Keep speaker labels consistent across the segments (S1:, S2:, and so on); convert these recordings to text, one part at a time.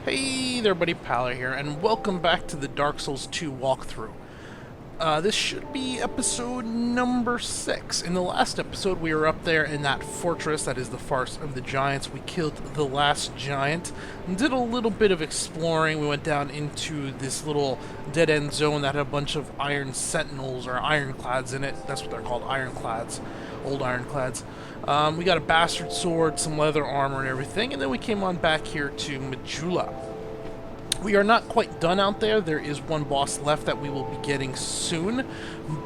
S1: Hey there, buddy, Paler here, and welcome back to the Dark Souls 2 walkthrough. This should be episode number 6. In the last episode, we were up there in that fortress that is the Farce of the Giants. We killed the last giant and did a little bit of exploring. We went down into this little dead-end zone that had a bunch of iron sentinels, or ironclads in it. That's what they're called, ironclads. Old ironclads. We got a bastard sword, some leather armor and everything, and then we came on back here to Majula. We are not quite done out there. There is one boss left that we will be getting soon,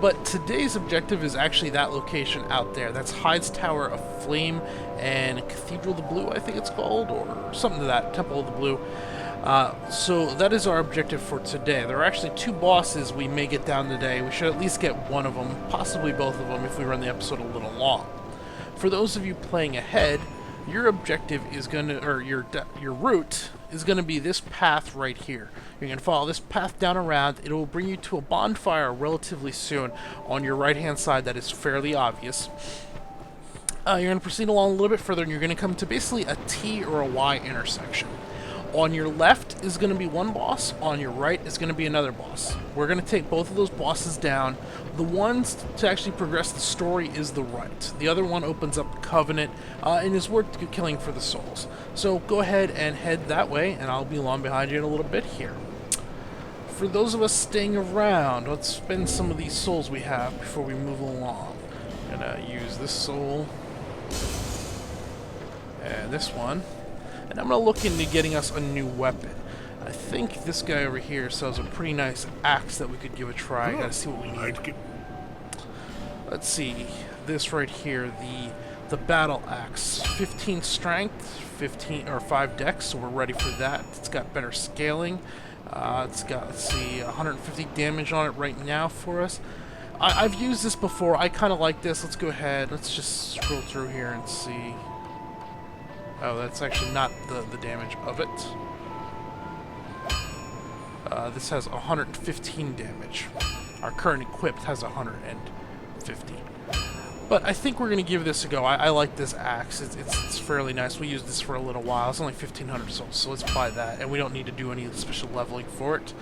S1: but today's objective is actually that location out there. That's Heide's Tower of Flame and Cathedral of the Blue, I think it's called, or something to that, Temple of the Blue. So that is our objective for today. There are actually two bosses we may get down today. We should at least get one of them, possibly both of them if we run the episode a little long. For those of you playing ahead, your objective is going to, or your route is going to be this path right here. You're going to follow this path down around. It will bring you to a bonfire relatively soon on your right-hand side that is fairly obvious. You're going to proceed along a little bit further, and you're going to come to basically a T or a Y intersection. On your left is going to be one boss, on your right is going to be another boss. We're going to take both of those bosses down. The ones to actually progress the story is the right. The other one opens up Covenant and is worth killing for the souls. So go ahead and head that way, and I'll be along behind you in a little bit here. For those of us staying around, let's spend some of these souls we have before we move along. I'm going to use this soul and this one. And I'm going to look into getting us a new weapon. I think this guy over here sells a pretty nice axe that we could give a try. Gotta see what we need. Let's see. This right here, the battle axe. 15 strength, 15 or 5 dex, so we're ready for that. It's got better scaling. It's got, let's see, 150 damage on it right now for us. I've used this before. I kind of like this. Let's go ahead. Let's just scroll through here and see. Oh, that's actually not the damage of it. This has 115 damage. Our current equipped has 150. But I think we're going to give this a go. I like this axe. It's fairly nice. We used this for a little while. It's only 1,500 souls, so let's buy that. And we don't need to do any special leveling for it.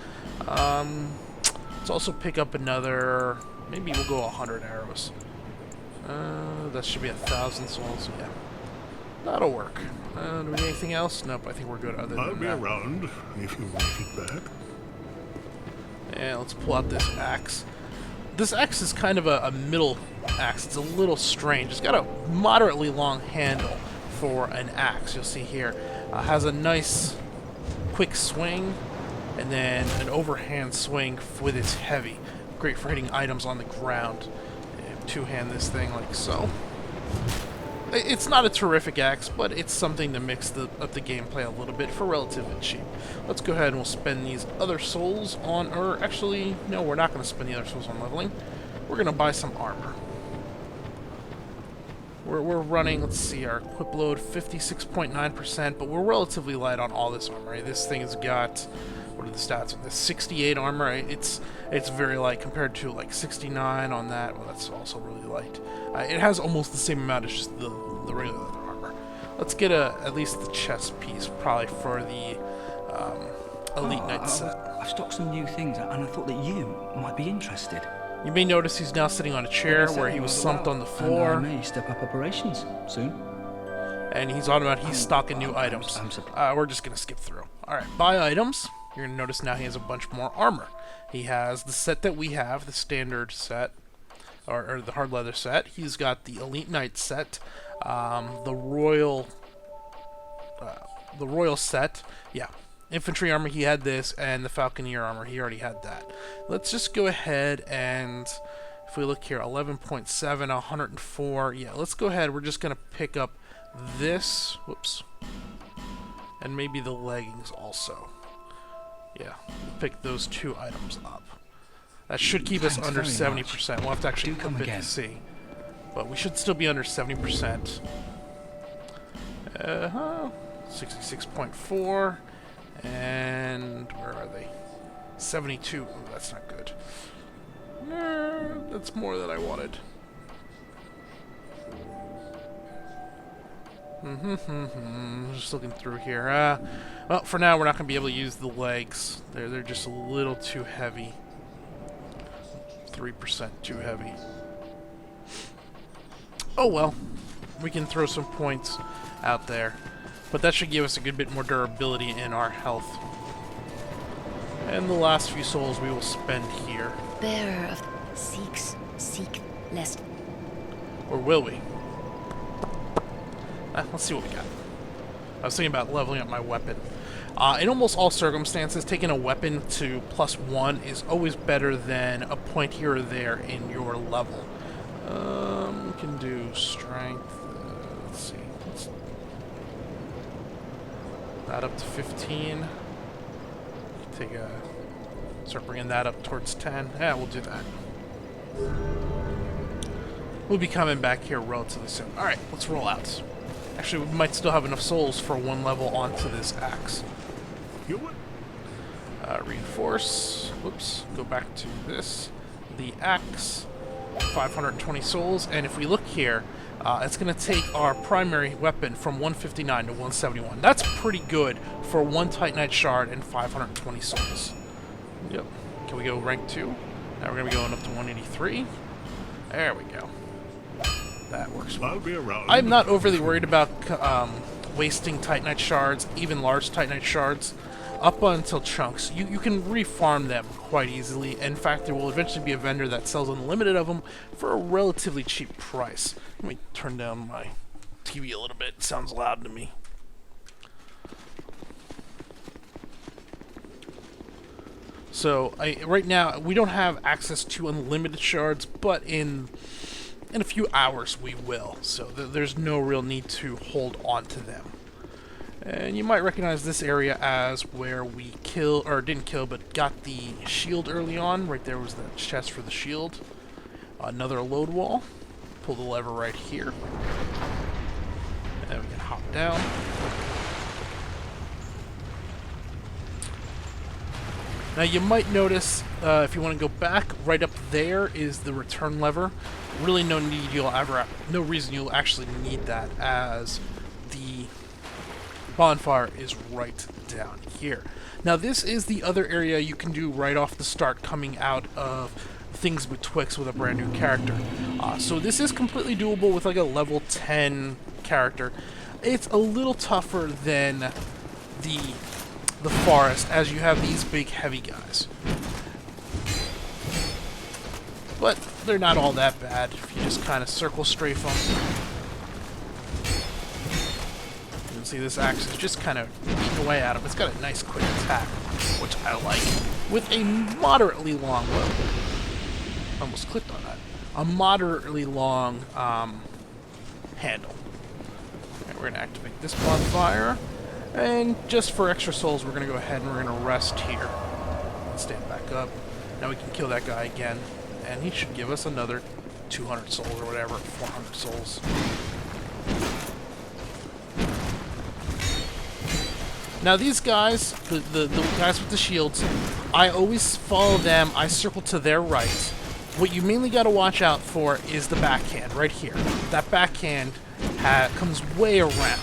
S1: Let's also pick up another... Maybe we'll go 100 arrows. That should be 1,000 souls, yeah. That'll work. Do we need anything else? Nope, I think we're good other than that.
S2: I'll be around if you make it back.
S1: And let's pull out this axe. This axe is kind of a middle axe. It's a little strange. It's got a moderately long handle for an axe. You'll see here. Has a nice quick swing and then an overhand swing with its heavy. Great for hitting items on the ground. And two-hand this thing like so. It's not a terrific axe, but it's something to mix up the gameplay a little bit for relatively cheap. Let's go ahead and we'll spend these other souls on, or actually, no, we're not going to spend the other souls on leveling. We're going to buy some armor. We're running, let's see, our equip load 56.9%, but we're relatively light on all this armor. This thing has got, what are the stats on this? 68 armor. It's very light compared to like 69 on that. Well, that's also really light. It has almost the same amount as just the regular armor. Let's get at least the chest piece, probably for the Elite Knight set.
S3: I've stocked some new things, and I thought that you might be interested.
S1: You may notice he's now sitting on a chair where he was slumped on the floor.
S3: And I may step up operations soon.
S1: And he's stocking new items. We're just going to skip through. Alright, buy items. You're going to notice now he has a bunch more armor. He has the set that we have, the standard set, or the hard leather set. He's got the Elite Knight set, the Royal set. Yeah, infantry armor, he had this, and the Falconeer armor, he already had that. Let's just go ahead and, if we look here, 11.7, 104. Yeah, let's go ahead. We're just going to pick up this. Whoops. And maybe the leggings also. Yeah, pick those two items up. That should keep us under 70%. We'll have to actually flip it to see. But we should still be under 70%. 66.4. And where are they? 72. Oh, that's not good. That's more than I wanted. Just looking through here. Well, for now, we're not going to be able to use the legs. They're just a little too heavy. 3% too heavy. Oh well. We can throw some points out there. But that should give us a good bit more durability in our health. And the last few souls we will spend here.
S4: Bearer of seek lest.
S1: Or will we? Let's see what we got. I was thinking about leveling up my weapon. In almost all circumstances, taking a weapon to +1 is always better than a point here or there in your level. We can do strength. Let's see. That up to 15. Start bringing that up towards 10. Yeah, we'll do that. We'll be coming back here relatively soon. Alright, let's roll out. Actually, we might still have enough souls for one level onto this axe.
S2: You what?
S1: Reinforce. Whoops. Go back to this. The axe. 520 souls. And if we look here, it's going to take our primary weapon from 159 to 171. That's pretty good for one Titanite shard and 520 souls. Yep. Can we go rank 2? Now we're going to be going up to 183. There we go. That works well.
S2: I'll be around.
S1: I'm not overly worried about wasting Titanite shards, even large Titanite shards, up until chunks. You can refarm them quite easily. In fact, there will eventually be a vendor that sells unlimited of them for a relatively cheap price. Let me turn down my TV a little bit. It sounds loud to me. So, right now, we don't have access to unlimited shards, but in a few hours we will. So there's no real need to hold on to them. And you might recognize this area as where we didn't kill, but got the shield early on. Right there was the chest for the shield. Another load wall. Pull the lever right here. And we can hop down. Now you might notice, if you want to go back, right up there is the return lever. Really no reason you'll actually need that, as the bonfire is right down here. Now this is the other area you can do right off the start, coming out of things betwixt with a brand new character. So this is completely doable with like a level 10 character. It's a little tougher than the forest, as you have these big heavy guys. But they're not all that bad if you just kind of circle strafe them. You can see this axe is just kind of eating away at him. It's got a nice quick attack, which I like, with a moderately long, almost clicked on that, a moderately long handle. And we're going to activate this bonfire. And just for extra souls, we're going to go ahead and we're going to rest here. Stand back up. Now we can kill that guy again. And he should give us another 200 souls or whatever, 400 souls. Now these guys, the guys with the shields, I always follow them. I circle to their right. What you mainly got to watch out for is the backhand right here. That backhand comes way around.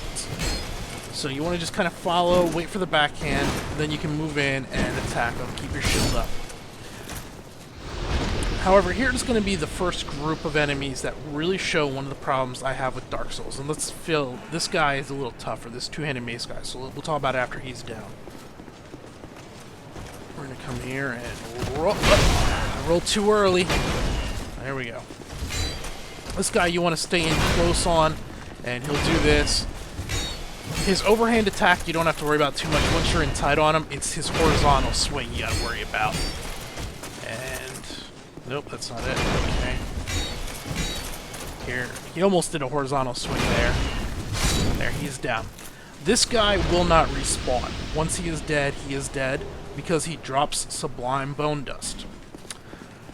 S1: So you want to just kind of follow, wait for the backhand, then you can move in and attack them, keep your shield up. However, here's going to be the first group of enemies that really show one of the problems I have with Dark Souls. And let's feel, this guy is a little tougher, this two-handed mace guy, so we'll talk about it after he's down. We're going to come here and roll. Oh, I rolled too early. There we go. This guy you want to stay in close on, and he'll do this. His overhand attack you don't have to worry about too much. Once you're in tight on him, it's his horizontal swing you gotta worry about. And nope, that's not it. Okay. Here, he almost did a horizontal swing there. There, he's down. This guy will not respawn. Once he is dead because he drops Sublime Bone Dust.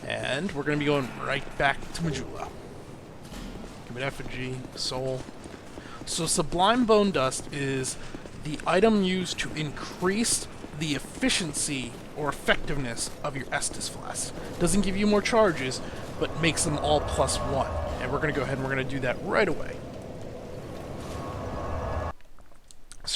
S1: And we're gonna be going right back to Majula. Give me an effigy, soul. So Sublime Bone Dust is the item used to increase the efficiency or effectiveness of your Estus flasks. Doesn't give you more charges, but makes them all +1. And we're going to go ahead and we're going to do that right away.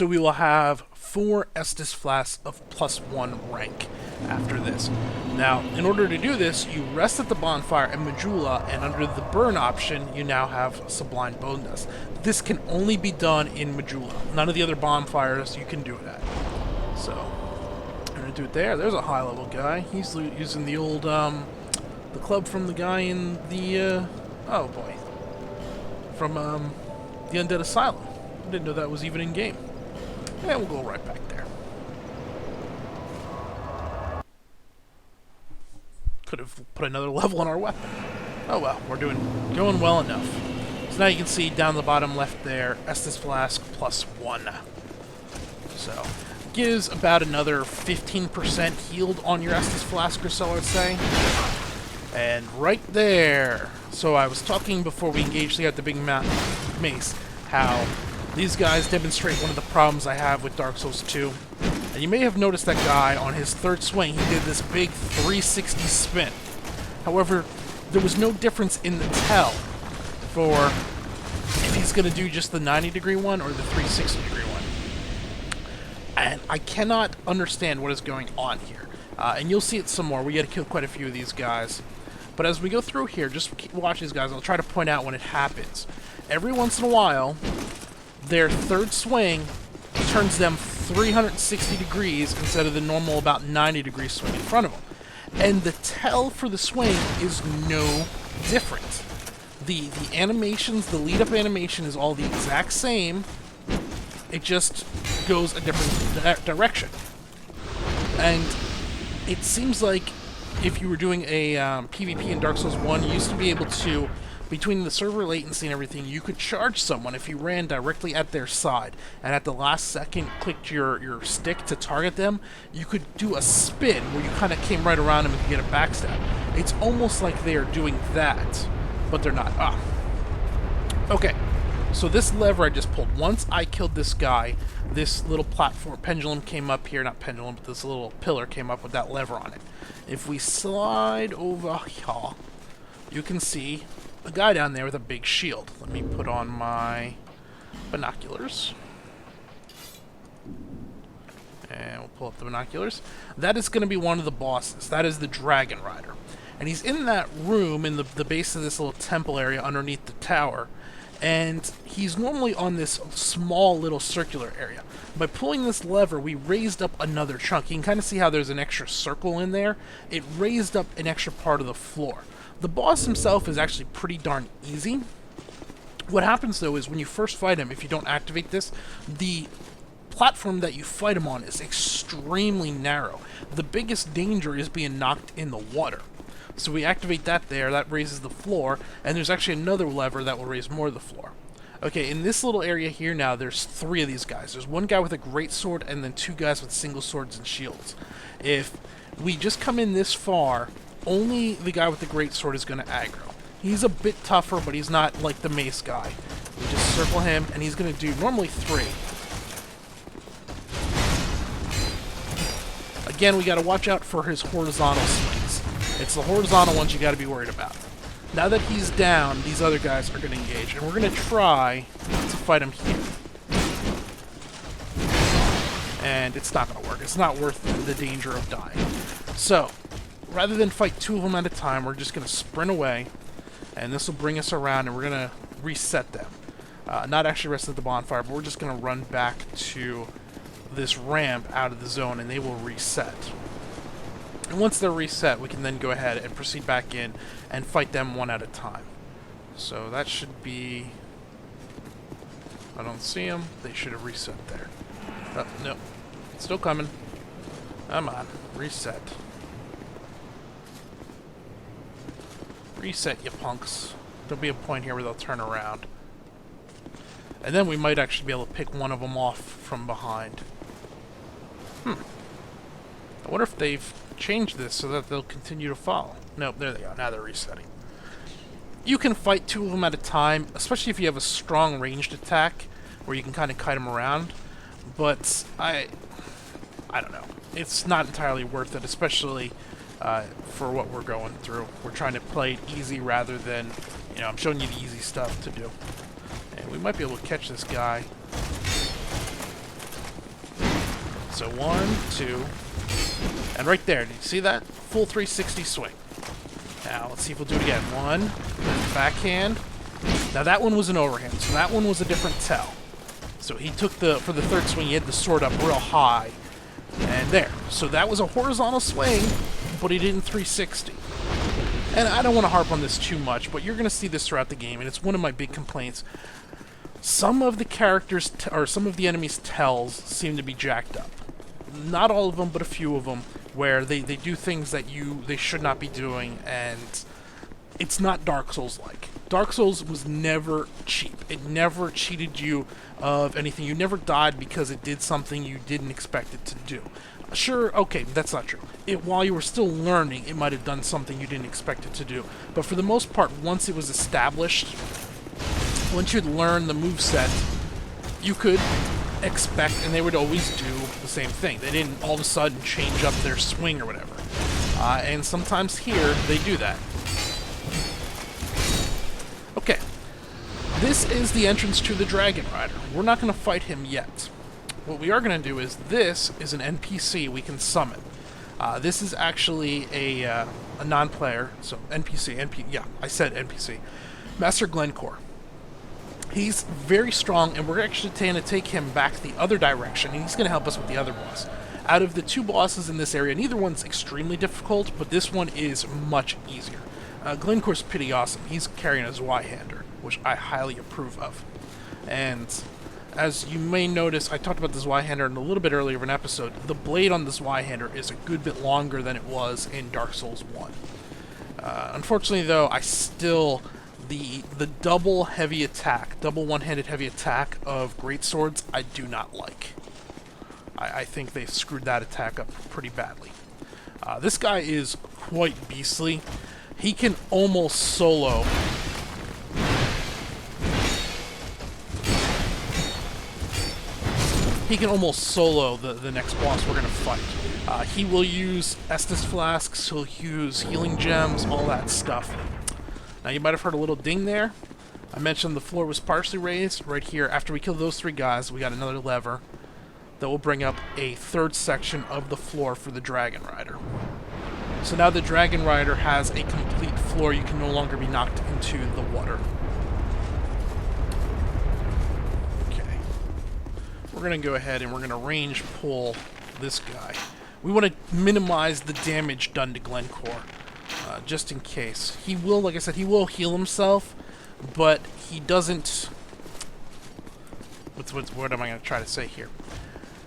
S1: So we will have 4 Estus flasks of +1 rank after this. Now, in order to do this, you rest at the bonfire in Majula, and under the burn option, you now have Sublime Bone Dust. This can only be done in Majula. None of the other bonfires you can do it at. So, I'm going to do it there. There's a high-level guy. He's using the old, the club from the guy in the, oh boy. From, the Undead Asylum. I didn't know that was even in-game. And we'll go right back there. Could have put another level on our weapon. Oh well, we're going well enough. So now you can see down the bottom left there, Estus Flask +1. So, gives about another 15% healed on your Estus Flask or so, I'd say. And right there. So I was talking before we engaged the big mace, how these guys demonstrate one of the problems I have with Dark Souls 2. And you may have noticed that guy on his third swing, he did this big 360 spin. However, there was no difference in the tell for if he's going to do just the 90-degree one or the 360-degree one. And I cannot understand what is going on here. And you'll see it some more. We got to kill quite a few of these guys. But as we go through here, just watch these guys. I'll try to point out when it happens. Every once in a while, their third swing turns them 360 degrees instead of the normal about 90-degree swing in front of them. And the tell for the swing is no different. The animations, the lead-up animation is all the exact same. It just goes a different direction. And it seems like if you were doing a PvP in Dark Souls 1, you used to be able to, between the server latency and everything, you could charge someone if you ran directly at their side, and at the last second clicked your stick to target them, you could do a spin where you kind of came right around them and get a backstab. It's almost like they are doing that, but they're not. Okay, so this lever I just pulled, once I killed this guy, this little platform, pendulum came up here, not pendulum, but this little pillar came up with that lever on it. If we slide over here, you can see a guy down there with a big shield. Let me put on my binoculars. And we'll pull up the binoculars. That is going to be one of the bosses. That is the Dragon Rider. And he's in that room in the base of this little temple area underneath the tower. And he's normally on this small little circular area. By pulling this lever, we raised up another chunk. You can kind of see how there's an extra circle in there. It raised up an extra part of the floor. The boss himself is actually pretty darn easy. What happens, though, is when you first fight him, if you don't activate this, the platform that you fight him on is extremely narrow. The biggest danger is being knocked in the water. So we activate that there, that raises the floor, and there's actually another lever that will raise more of the floor. Okay, in this little area here now, there's 3 of these guys. There's one guy with a great sword, and then 2 guys with single swords and shields. If we just come in this far, only the guy with the great sword is going to aggro. He's a bit tougher, but he's not like the mace guy. We just circle him, and he's going to do normally 3. Again, we got to watch out for his horizontal swings. It's the horizontal ones you got to be worried about. Now that he's down, these other guys are going to engage, and we're going to try to fight him here. And it's not going to work. It's not worth the danger of dying. So, rather than fight 2 of them at a time, we're just going to sprint away, and this will bring us around, and we're going to reset them. Not actually rest at the bonfire, but we're just going to run back to this ramp out of the zone, and they will reset. And once they're reset, we can then go ahead and proceed back in and fight them one at a time. So that should be... I don't see them. They should have reset there. No. Still coming. Come on. Reset. Reset, you punks. There'll be a point here where they'll turn around. And then we might actually be able to pick one of them off from behind. I wonder if they've changed this so that they'll continue to follow. Nope, there they go. Now they're resetting. You can fight 2 of them at a time, especially if you have a strong ranged attack where you can kind of kite them around. But I don't know. It's not entirely worth it, especially for what we're going through. We're trying to play it easy rather than, you know, I'm showing you the easy stuff to do. And we might be able to catch this guy. So 1, 2, and right there. Did you see that? Full 360 swing. Now, let's see if we'll do it again. 1, backhand. Now, that one was an overhand, so that one was a different tell. So he took for the third swing, he had the sword up real high. And there. So that was a horizontal swing, but he didn't 360. And I don't want to harp on this too much, but you're going to see this throughout the game, and it's one of my big complaints. Some of the characters, or some of the enemies' tells seem to be jacked up. Not all of them, but a few of them, where they do things that they should not be doing, and it's not Dark Souls-like. Dark Souls was never cheap. It never cheated you of anything. You never died because it did something you didn't expect it to do. Sure, okay, that's not true. While you were still learning, it might have done something you didn't expect it to do. But for the most part, once it was established, once you'd learn the moveset, you could expect, and they would always do the same thing. They didn't all of a sudden change up their swing or whatever. And sometimes here, they do that. Okay. This is the entrance to the Dragon Rider. We're not going to fight him yet. What we are going to do is, this is an NPC we can summon. This is actually a non-player, so yeah, I said NPC. Master Glencore. He's very strong, and we're actually going to take him back the other direction, and he's going to help us with the other boss. Out of the two bosses in this area, neither one's extremely difficult, but this one is much easier. Glencore's pretty awesome. He's carrying a Zweihander, which I highly approve of. And as you may notice, I talked about the Zweihander in a little bit earlier of an episode. The blade on the Zweihander is a good bit longer than it was in Dark Souls 1. Unfortunately, though, I still... The double heavy attack, double one-handed heavy attack of greatswords, I do not like. I think they screwed that attack up pretty badly. This guy is quite beastly. He can almost solo. He can almost solo the next boss we're going to fight. He will use Estus Flasks, he'll use healing gems, all that stuff. Now, you might have heard a little ding there. I mentioned the floor was partially raised. Right here, after we kill those three guys, we got another lever that will bring up a third section of the floor for the Dragon Rider. So now the Dragon Rider has a complete floor. You can no longer be knocked into the water. Okay. We're going to go ahead and we're going to range pull this guy. We want to minimize the damage done to Glencore. Just in case. He will, like I said, he will heal himself, but he doesn't... What am I going to try to say here?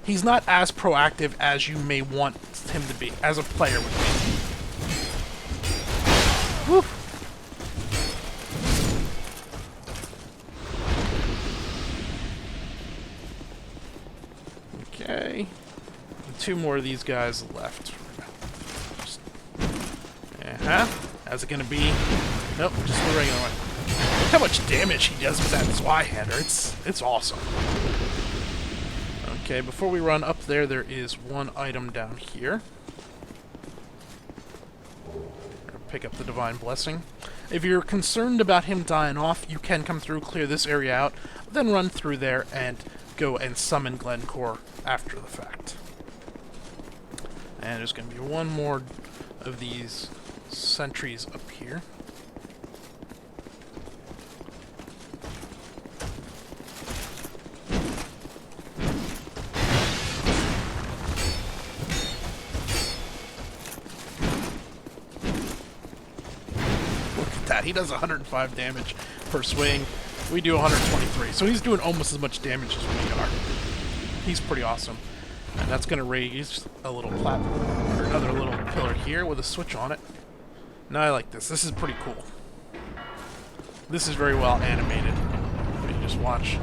S1: He's not as proactive as you may want him to be, as a player would be. Woo! Okay. Two more of these guys left. How's it gonna be? Nope, just the regular one. Look how much damage he does with that Zweihander. It's awesome. Okay, before we run up there, there is one item down here. Pick up the Divine Blessing. If you're concerned about him dying off, you can come through, clear this area out, then run through there and go and summon Glencore after the fact. And there's going to be one more of these sentries up here. Look at that, he does 105 damage per swing. We do 123, so he's doing almost as much damage as we are. He's pretty awesome. And that's going to raise a little platform, or another little pillar here with a switch on it. Now I like this. This is pretty cool. This is very well animated. You just watch.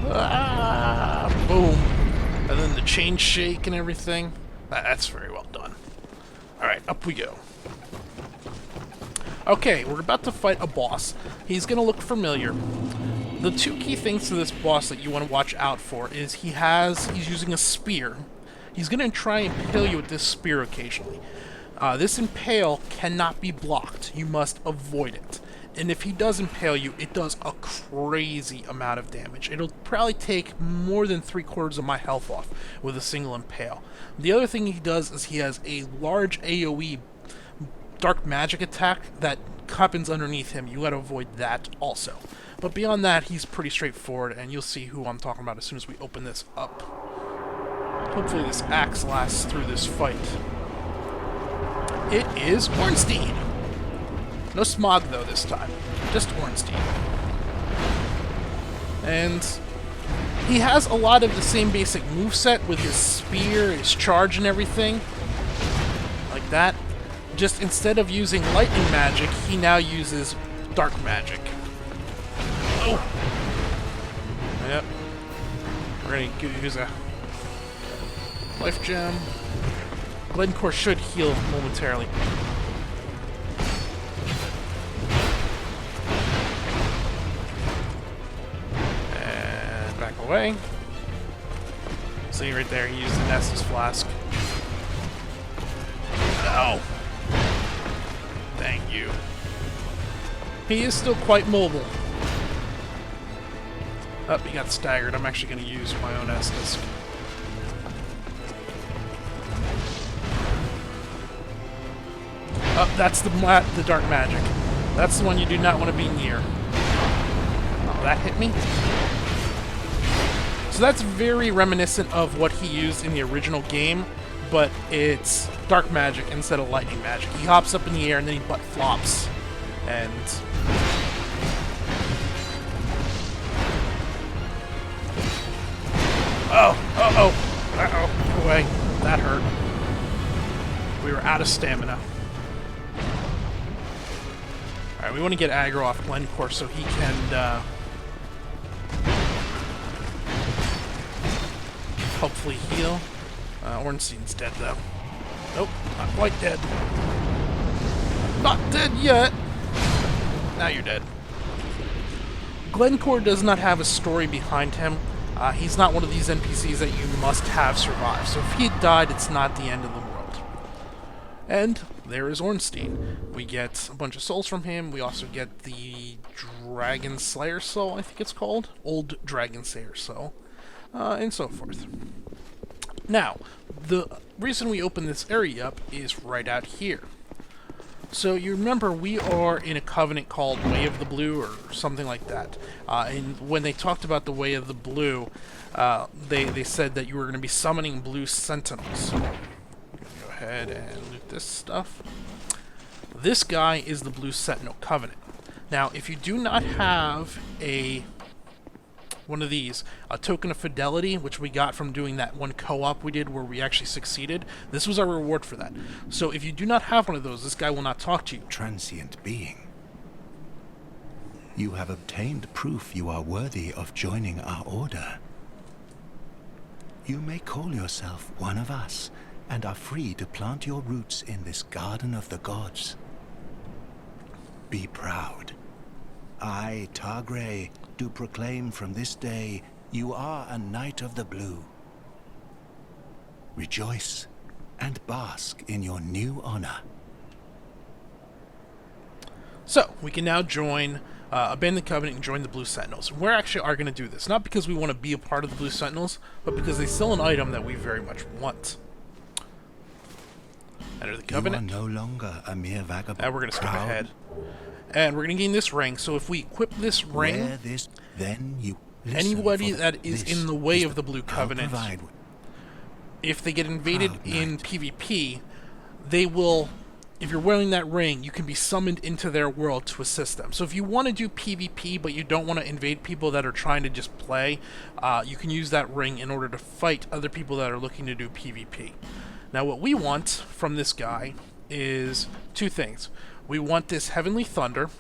S1: Ah, boom. And then the chain shake and everything. That's very well done. Alright, up we go. Okay, we're about to fight a boss. He's going to look familiar. The two key things to this boss that you want to watch out for is he's using a spear. He's going to try and impale you with this spear occasionally. This impale cannot be blocked. You must avoid it. And if he does impale you, it does a crazy amount of damage. It'll probably take more than 3/4 of my health off with a single impale. The other thing he does is he has a large AoE dark magic attack that happens underneath him. You gotta avoid that also. But beyond that, he's pretty straightforward, and you'll see who I'm talking about as soon as we open this up. Hopefully this axe lasts through this fight. It is Ornstein! No Smog, though, this time. Just Ornstein. And he has a lot of the same basic moveset with his spear, his charge, and everything. Like that. Just instead of using lightning magic, he now uses dark magic. Oh! Yep. We're gonna use a life gem. Glencore should heal momentarily. And back away. See right there, he used the Nessus Flask. No! Thank you. He is still quite mobile. Oh, he got staggered. I'm actually going to use my own Estus. Oh, that's the dark magic. That's the one you do not want to be near. Oh, that hit me? So that's very reminiscent of what he used in the original game, but it's dark magic instead of lightning magic. He hops up in the air and then he butt flops. And uh-oh, go away. That hurt. We were out of stamina. Alright, we want to get aggro off Glencore so he can, hopefully heal. Ornstein's dead, though. Nope, not quite dead. Not dead yet! Now you're dead. Glencore does not have a story behind him. He's not one of these NPCs that you must have survive. So if he had died, it's not the end of the world. And there is Ornstein. We get a bunch of souls from him. We also get the Dragon Slayer Soul, I think it's called. Old Dragon Slayer Soul. And so forth. Now, the reason we open this area up is right out here. So you remember we are in a covenant called Way of the Blue or something like that. And when they talked about the Way of the Blue, they said that you were going to be summoning blue sentinels. Go ahead and loot this stuff. This guy is the Blue Sentinel Covenant. Now, if you do not have one of these, a token of fidelity, which we got from doing that one co-op we did where we actually succeeded, this was our reward for that. So if you do not have one of those, this guy will not talk to you.
S5: Transient being. You have obtained proof you are worthy of joining our order. You may call yourself one of us, and are free to plant your roots in this garden of the gods. Be proud. I, Targray, do proclaim from this day you are a Knight of the Blue. Rejoice and bask in your new honor.
S1: So, we can now join, abandon the Covenant and join the Blue Sentinels. We actually are going to do this, not because we want to be a part of the Blue Sentinels, but because they sell an item that we very much want. Enter the Covenant.
S5: You are no longer a mere vagabond.
S1: Now we're going to skip ahead. And we're going to gain this ring, so if we equip this ring, anybody that is in the way of the Blue Covenant, if they get invaded in PvP, they will, if you're wearing that ring, you can be summoned into their world to assist them. So if you want to do PvP, but you don't want to invade people that are trying to just play, you can use that ring in order to fight other people that are looking to do PvP. Now what we want from this guy is two things. We want this Heavenly Thunder.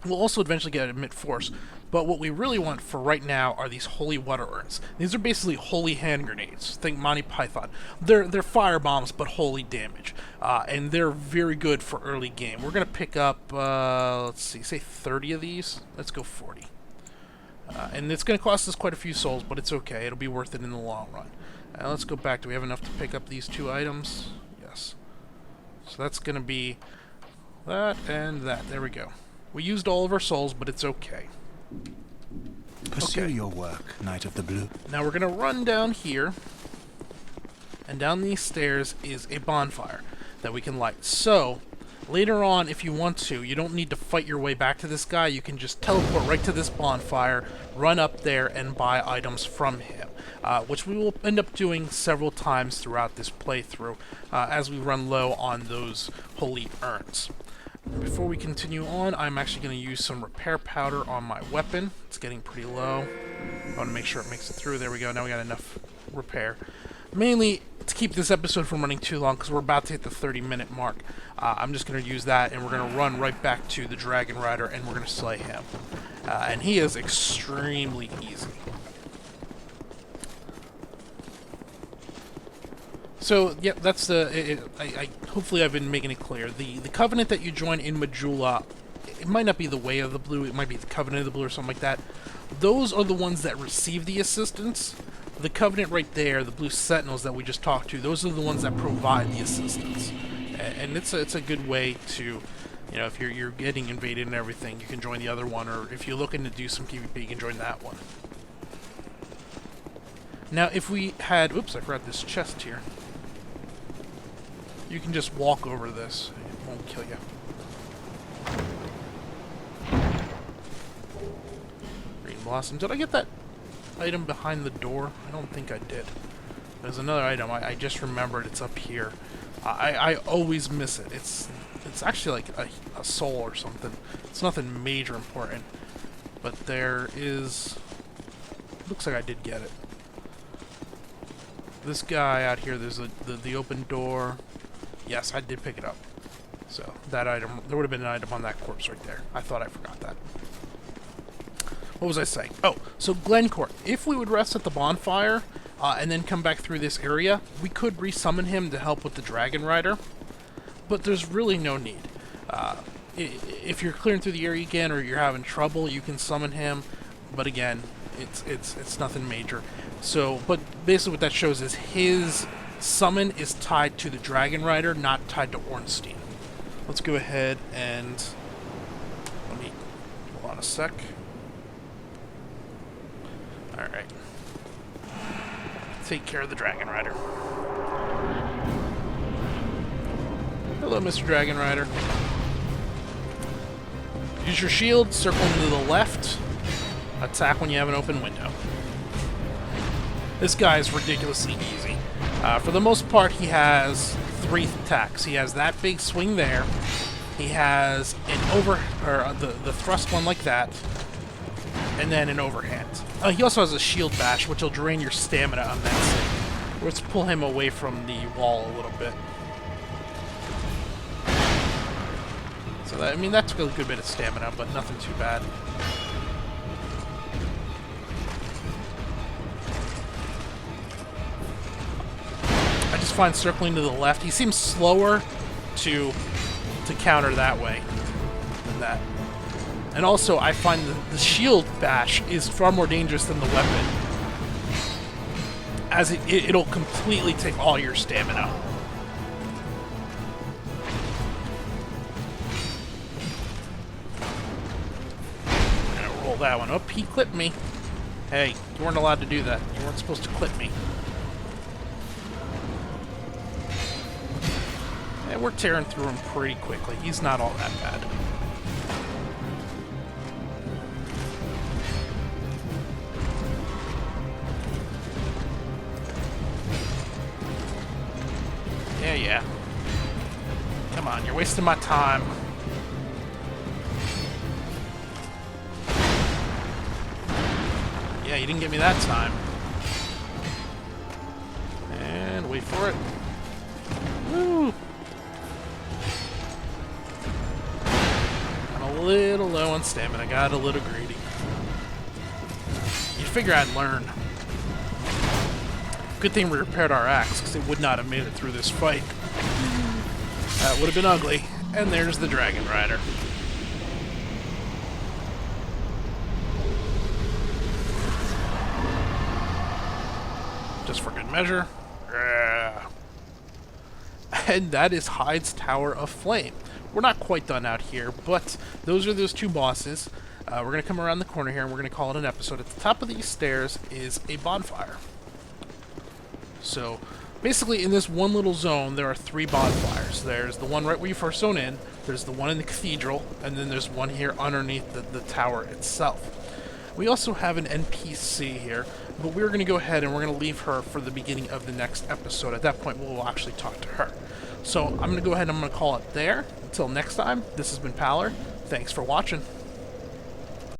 S1: We'll also eventually get Emit Force. But what we really want for right now are these Holy Water Urns. These are basically holy hand grenades. Think Monty Python. They're fire bombs, but holy damage. And they're very good for early game. We're going to pick up, let's see, say 30 of these. Let's go 40. And it's going to cost us quite a few souls, but it's okay. It'll be worth it in the long run. Let's go back. Do we have enough to pick up these two items? Yes. So that's going to be that and that. There we go. We used all of our souls, but it's okay.
S5: Pursue
S1: Okay.
S5: your work, Knight of the Blue.
S1: Now we're going to run down here, and down these stairs is a bonfire that we can light. So, later on, if you want to, you don't need to fight your way back to this guy. You can just teleport right to this bonfire, run up there, and buy items from him, which we will end up doing several times throughout this playthrough as we run low on those holy urns. Before we continue on, I'm actually going to use some repair powder on my weapon. It's getting pretty low. I want to make sure it makes it through. There we go. Now we got enough repair. Mainly to keep this episode from running too long, because we're about to hit the 30-minute mark. I'm just going to use that, and we're going to run right back to the Dragon Rider, and we're going to slay him. And he is extremely easy. So, yeah, that's the... hopefully I've been making it clear. The Covenant that you join in Majula, it might not be the Way of the Blue, it might be the Covenant of the Blue or something like that. Those are the ones that receive the assistance. The Covenant right there, the Blue Sentinels that we just talked to, those are the ones that provide the assistance. And it's a good way to, you know, if you're getting invaded and everything, you can join the other one, or if you're looking to do some PvP, you can join that one. Now, if we had... Oops, I forgot this chest here. You can just walk over this. It won't kill you. Green Blossom. Did I get that item behind the door? I don't think I did. There's another item. I just remembered it's up here. I always miss it. It's actually like a soul or something. It's nothing major important. But there is... Looks like I did get it. This guy out here, there's the open door. Yes, I did pick it up. So, that item, there would have been an item on that corpse right there. I thought I forgot that. What was I saying? Oh, so Glencourt. If we would rest at the bonfire, and then come back through this area, we could resummon him to help with the Dragon Rider. But there's really no need. If you're clearing through the area again, or you're having trouble, you can summon him. But again, it's nothing major. So, but basically what that shows is his summon is tied to the Dragon Rider, not tied to Ornstein. Let's go ahead and... Let me... Hold on a sec. Alright. Take care of the Dragon Rider. Hello, Mr. Dragon Rider. Use your shield, circle to the left. Attack when you have an open window. This guy is ridiculously easy. For the most part, he has 3 attacks. He has that big swing there. He has an the thrust one like that, and then an overhand. He also has a shield bash, which will drain your stamina immensely. Let's pull him away from the wall a little bit. So that, I mean, that took a good bit of stamina, but nothing too bad. I just find circling to the left. He seems slower to counter that way than that. And also, I find the shield bash is far more dangerous than the weapon, as it'll completely take all your stamina. I'm gonna roll that one up. He clipped me. Hey, you weren't allowed to do that. You weren't supposed to clip me. And we're tearing through him pretty quickly. He's not all that bad. Yeah. Come on, you're wasting my time. Yeah, you didn't get me that time. And wait for it. Woo! I'm a little low on stamina. Got a little greedy. You'd figure I'd learn. Good thing we repaired our axe, because it would not have made it through this fight. That would have been ugly. And there's the Dragon Rider. Just for good measure. Yeah. And that is Heide's Tower of Flame, we're not quite done out here, but those are those two bosses. We're going to come around the corner here, and we're going to call it an episode. At the top of these stairs is a bonfire. So, basically, in this one little zone, there are 3 bonfires. There's the one right where you first zone in, there's the one in the cathedral, and then there's one here underneath the tower itself. We also have an NPC here, but we're going to go ahead and we're going to leave her for the beginning of the next episode. At that point, we'll actually talk to her. So I'm going to go ahead and I'm going to call it there. Until next time, this has been Paler. Thanks for watching.